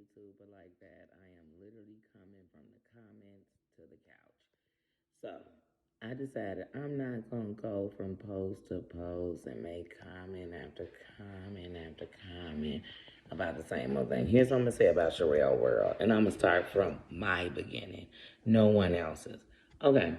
YouTuber like that. I am literally coming from the comments to the couch. So I decided I'm not gonna go from post to post and make comment after comment after comment about the same old thing. Here's what I'm gonna say about Sherelle World, and I'm gonna start from my beginning, no one else's. Okay,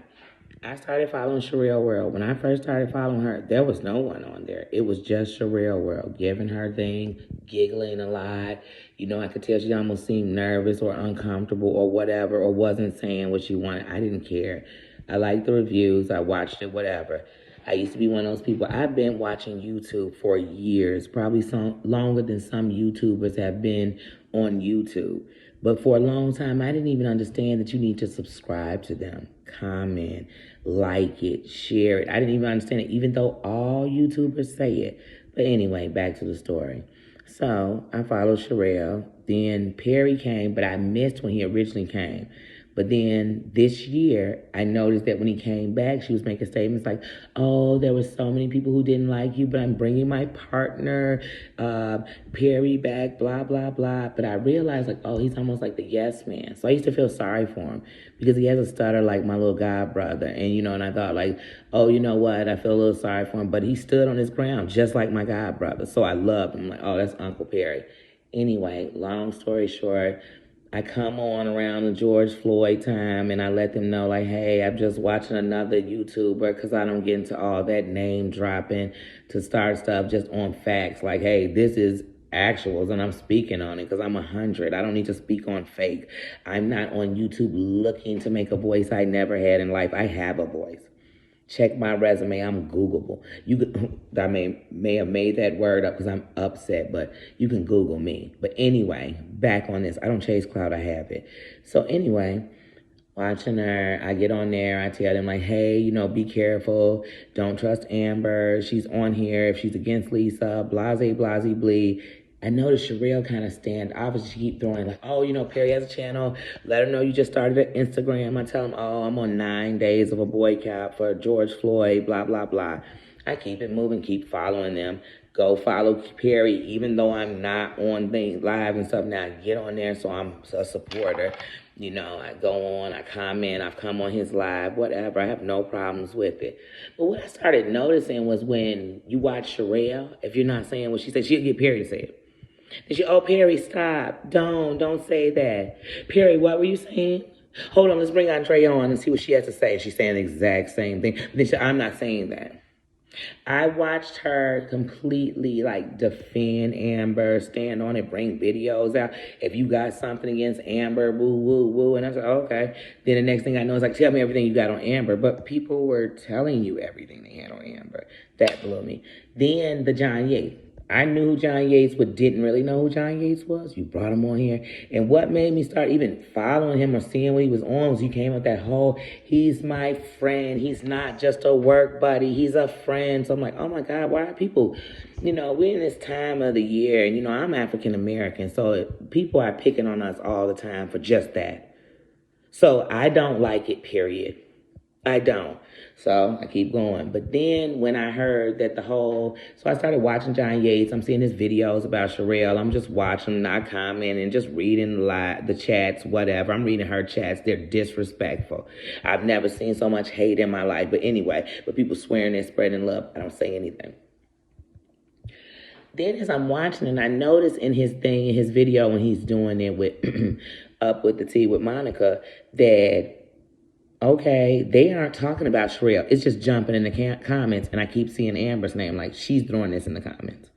I started following Sherelle World. When I first started following her, there was no one on there. It was just Sherelle World giving her thing, giggling a lot. You know, I could tell she almost seemed nervous or uncomfortable or whatever, or wasn't saying what she wanted. I didn't care. I liked the reviews. I watched it, whatever. I used to be one of those people. I've been watching YouTube for years, probably some longer than some YouTubers have been on YouTube. But for a long time, I didn't even understand that you need to subscribe to them, comment, like it, share it. I didn't even understand it, even though all YouTubers say it. But anyway, back to the story. So I followed Sherelle. Then Perry came, but I missed when he originally came. But then this year, I noticed that when he came back, she was making statements like, oh, there were so many people who didn't like you, but I'm bringing my partner, Perry, back, blah, blah, blah. But I realized, like, oh, he's almost like the yes man. So I used to feel sorry for him because he has a stutter like my little god brother. And, and I thought, like, oh, you know what? I feel a little sorry for him. But he stood on his ground just like my god brother. So I loved him. Like, oh, that's Uncle Perry. Anyway, long story short, I come on around the George Floyd time and I let them know, like, hey, I'm just watching another YouTuber because I don't get into all that name dropping to start stuff just on facts. Like, hey, this is actuals and I'm speaking on it because I'm 100. I don't need to speak on fake. I'm not on YouTube looking to make a voice I never had in life. I have a voice. Check my resume. I'm Googleable. You could, I may have made that word up because I'm upset, but you can Google me. But anyway, back on this. I don't chase clout. I have it. So anyway, watching her, I get on there. I tell them like, hey, be careful. Don't trust Amber. She's on here. If she's against Lisa, blase, blase, blee. I noticed Sherelle kind of stand obviously she keep throwing like, oh, Perry has a channel. Let her know you just started an Instagram. I tell them, oh, I'm on 9 days of a boycott for George Floyd, blah, blah, blah. I keep it moving, keep following them. Go follow Perry, even though I'm not on things live and stuff now. I get on there, so I'm a supporter. I go on, I comment, I've come on his live, whatever. I have no problems with it. But what I started noticing was when you watch Sherelle, if you're not saying what she said, she'll get Perry to say it. Then she, oh, Perry, stop. Don't say that. Perry, what were you saying? Hold on, let's bring Andrea on and see what she has to say. She's saying the exact same thing. But then she, I'm not saying that. I watched her completely like defend Amber, stand on it, bring videos out. If you got something against Amber, woo, woo, woo. And I was like, okay. Then the next thing I know is like, tell me everything you got on Amber. But people were telling you everything they had on Amber. That blew me. Then the John Yates. I knew who John Yates, but didn't really know who John Yates was. You brought him on here. And what made me start even following him or seeing what he was on was you came with that whole, he's my friend. He's not just a work buddy. He's a friend. So I'm like, oh my God, why are people, we're in this time of the year. And, I'm African American. So people are picking on us all the time for just that. So I don't like it, period. I don't. So I keep going. But then when I heard that so I started watching John Yates. I'm seeing his videos about Sherelle. I'm just watching, not commenting, just reading the chats, whatever. I'm reading her chats. They're disrespectful. I've never seen so much hate in my life. But anyway, but people swearing and spreading love. I don't say anything. Then as I'm watching and I notice in his video when he's doing it with Up with the Tea with Monica, that okay, they aren't talking about Sherelle. It's just jumping in the comments, and I keep seeing Amber's name, like she's throwing this in the comments.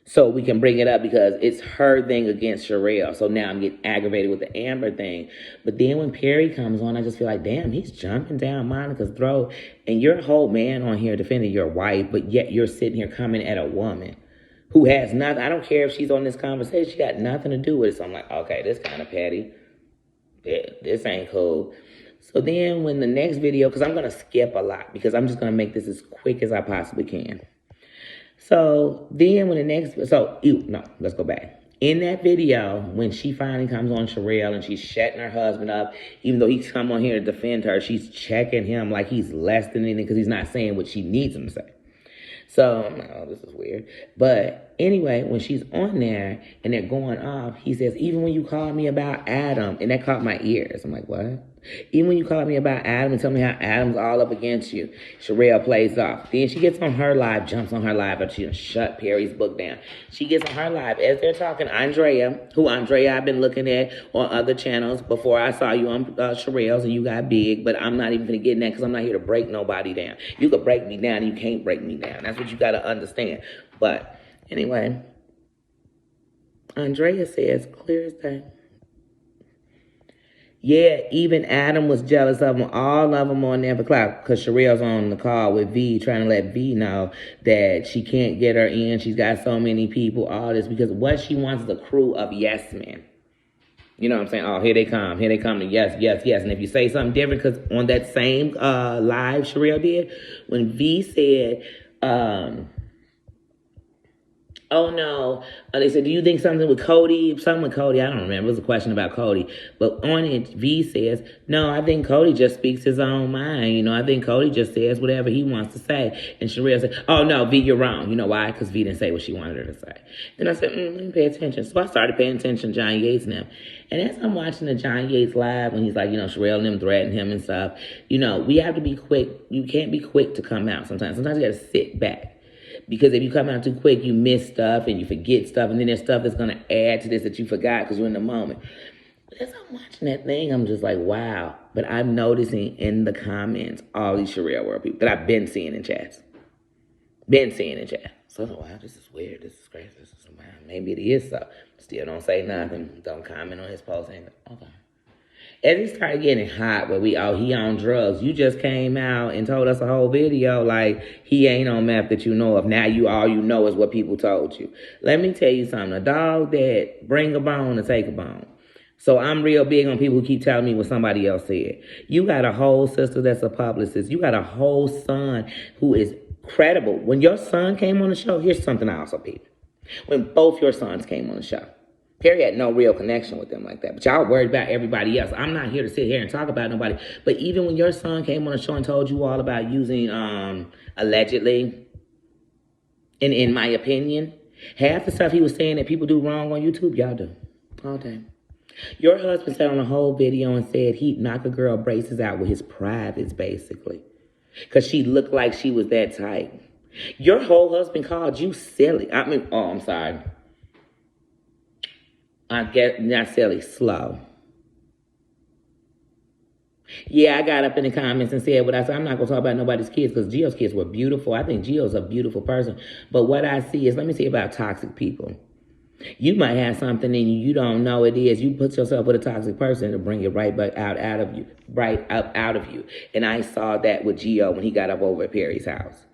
So we can bring it up because it's her thing against Sherelle. So now I'm getting aggravated with the Amber thing. But then when Perry comes on, I just feel like, damn, he's jumping down Monica's throat. And you're a whole man on here defending your wife, but yet you're sitting here coming at a woman who has nothing. I don't care if she's on this conversation. She got nothing to do with it. So I'm like, okay, this kind of petty. This ain't cool. So then when the next video, because I'm going to skip a lot because I'm just going to make this as quick as I possibly can. So then when let's go back. In that video, when she finally comes on Sherelle and she's shutting her husband up, even though he's come on here to defend her, she's checking him like he's less than anything because he's not saying what she needs him to say. So I'm like, oh, this is weird. But anyway, when she's on there and they're going off, he says, even when you called me about Adam, and that caught my ears. I'm like, what? Even when you called me about Adam and tell me how Adam's all up against you, Sherelle plays off. Then she gets on her live, jumps on her live after she done shut Perry's book down. She gets on her live as they're talking. Andrea I've been looking at on other channels before I saw you on Sherelle's and you got big, but I'm not even going to get in that because I'm not here to break nobody down. You could break me down and you can't break me down. That's what you got to understand. But anyway, Andrea says, clear as day. Yeah, even Adam was jealous of them. All of them on there for clout because Sherelle's on the call with V trying to let V know that she can't get her in. She's got so many people, all this, because what she wants is a crew of yes men. You know what I'm saying? Oh, here they come. Here they come to yes, yes, yes. And if you say something different, because on that same live Sherelle did, when V said, oh no, they said, do you think something with Cody? Something with Cody, I don't remember. It was a question about Cody. But on it, V says, no, I think Cody just speaks his own mind. You know, I think Cody just says whatever he wants to say. And Sherelle said, oh no, V, you're wrong. You know why? Because V didn't say what she wanted her to say. Then I said, let me pay attention. So I started paying attention to John Yates and them. And as I'm watching the John Yates live, when he's like, you know, Sherelle and them threatening him and stuff, you know, we have to be quick. You can't be quick to come out sometimes. Sometimes you got to sit back. Because if you come out too quick, you miss stuff and you forget stuff. And then there's stuff that's going to add to this that you forgot because you're in the moment. But as I'm watching that thing, I'm just like, wow. But I'm noticing in the comments all these Sherelle World people that I've been seeing in chats. So, wow, this is weird. This is crazy. This is, wow, maybe it is so. Still don't say nothing. Don't comment on his post. Okay. As he started getting hot, where he on drugs. You just came out and told us a whole video like he ain't on meth that you know of. Now all you know is what people told you. Let me tell you something. A dog that bring a bone to take a bone. So I'm real big on people who keep telling me what somebody else said. You got a whole sister that's a publicist. You got a whole son who is credible. When your son came on the show, here's something I also peeped. When both your sons came on the show, Perry had no real connection with them like that. But y'all worried about everybody else. I'm not here to sit here and talk about nobody. But even when your son came on the show and told you all about using, allegedly, and in my opinion, half the stuff he was saying that people do wrong on YouTube, y'all do. All day. Your husband sat on a whole video and said he'd knock a girl braces out with his privates, basically. Because she looked like she was that type. Your whole husband called you silly. I'm sorry. I guess not silly, slow. Yeah, I got up in the comments and said what I said. I'm not going to talk about nobody's kids because Gio's kids were beautiful. I think Gio's a beautiful person. But what I see is, let me see about toxic people. You might have something in you you don't know it is. You put yourself with a toxic person to bring it right back out of you, right up out of you. And I saw that with Gio when he got up over at Perry's house.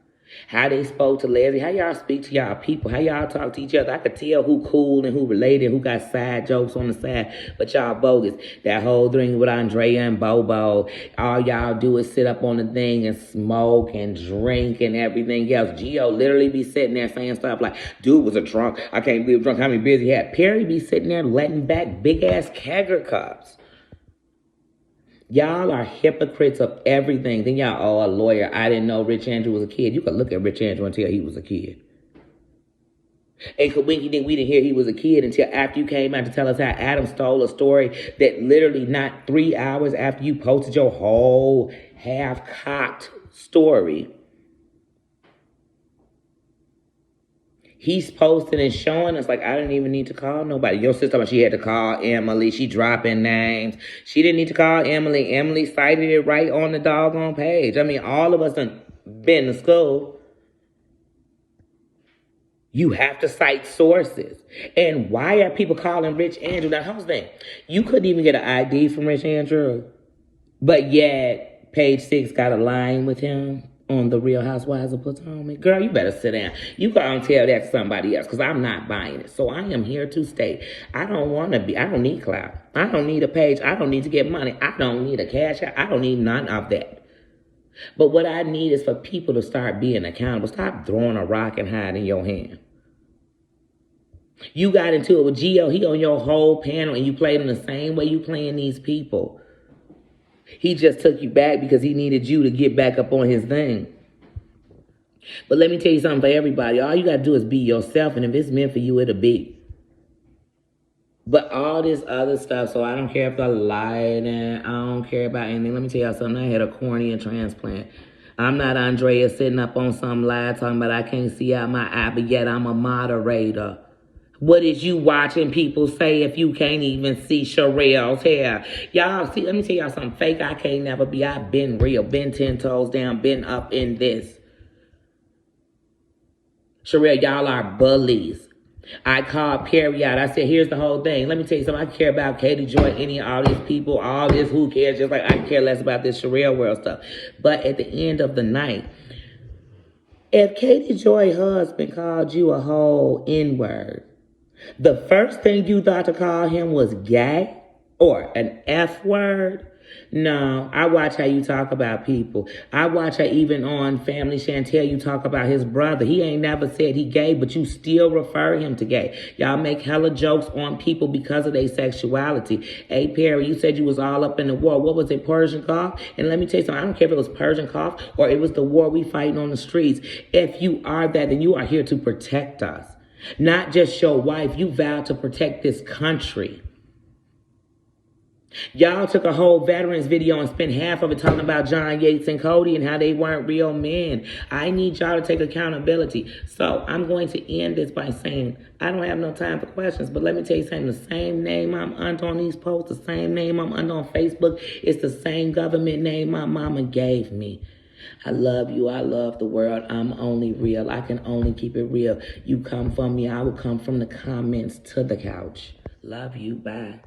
How they spoke to Leslie, how y'all speak to y'all people, how y'all talk to each other. I could tell who cool and who related, who got side jokes on the side, but y'all bogus. That whole thing with Andrea and Bobo, all y'all do is sit up on the thing and smoke and drink and everything else. Gio literally be sitting there saying stuff like, dude was a drunk. I can't believe drunk. How many beers he had? Perry be sitting there letting back big-ass kegger cups. Y'all are hypocrites of everything. Then y'all, a lawyer. I didn't know Rich Andrew was a kid. You could look at Rich Andrew and tell he was a kid. And Kawinky think we didn't hear he was a kid until after you came out to tell us how Adam stole a story that literally not 3 hours after you posted your whole half-cocked story. He's posting and showing us like, I didn't even need to call nobody. Your sister, she had to call Emily. She dropping names. She didn't need to call Emily. Emily cited it right on the doggone page. I mean, all of us done been to school. You have to cite sources. And why are people calling Rich Andrew? Now, how's that? You couldn't even get an ID from Rich Andrew. But yet, Page 6 got a line with him on The Real Housewives of Potomac. Girl, you better sit down. You go and tell that to somebody else because I'm not buying it. So I am here to stay. I don't need clout. I don't need a page. I don't need to get money. I don't need a cash out. I don't need none of that. But what I need is for people to start being accountable. Stop throwing a rock and hiding your hand. You got into it with Gio. He on your whole panel and you played him the same way you playing these people. He just took you back because he needed you to get back up on his thing. But let me tell you something for everybody. All you got to do is be yourself, and if it's meant for you, it'll be. But all this other stuff, so I don't care if the lighting, I don't care about anything. Let me tell y'all something. I had a cornea transplant. I'm not Andrea sitting up on some live talking about I can't see out my eye, but yet I'm a moderator. What is you watching people say if you can't even see Sherelle's hair? Y'all, see, let me tell y'all something. Fake I can't never be. I've been real, been 10 toes down, been up in this. Sherelle, y'all are bullies. I called Perry out. I said, here's the whole thing. Let me tell you something. I care about Katie Joy, any of all these people, all this, who cares? Just like I care less about this Sherelle world stuff. But at the end of the night, if Katie Joy's husband called you a whole N-word, the first thing you thought to call him was gay or an F word? No, I watch how you talk about people. I watch how even on Family Chantel you talk about his brother. He ain't never said he gay, but you still refer him to gay. Y'all make hella jokes on people because of their sexuality. Hey, Perry, you said you was all up in the war. What was it, Persian cough? And let me tell you something. I don't care if it was Persian cough or it was the war we fighting on the streets. If you are that, then you are here to protect us. Not just your wife. You vowed to protect this country. Y'all took a whole veterans video and spent half of it talking about John Yates and Cody and how they weren't real men. I need y'all to take accountability. So I'm going to end this by saying I don't have no time for questions, but let me tell you something. The same name I'm under on these posts, the same name I'm under on Facebook, it's the same government name my mama gave me. I love you. I love the world. I'm only real. I can only keep it real. You come from me, I will come from the comments to the couch. Love you. Bye.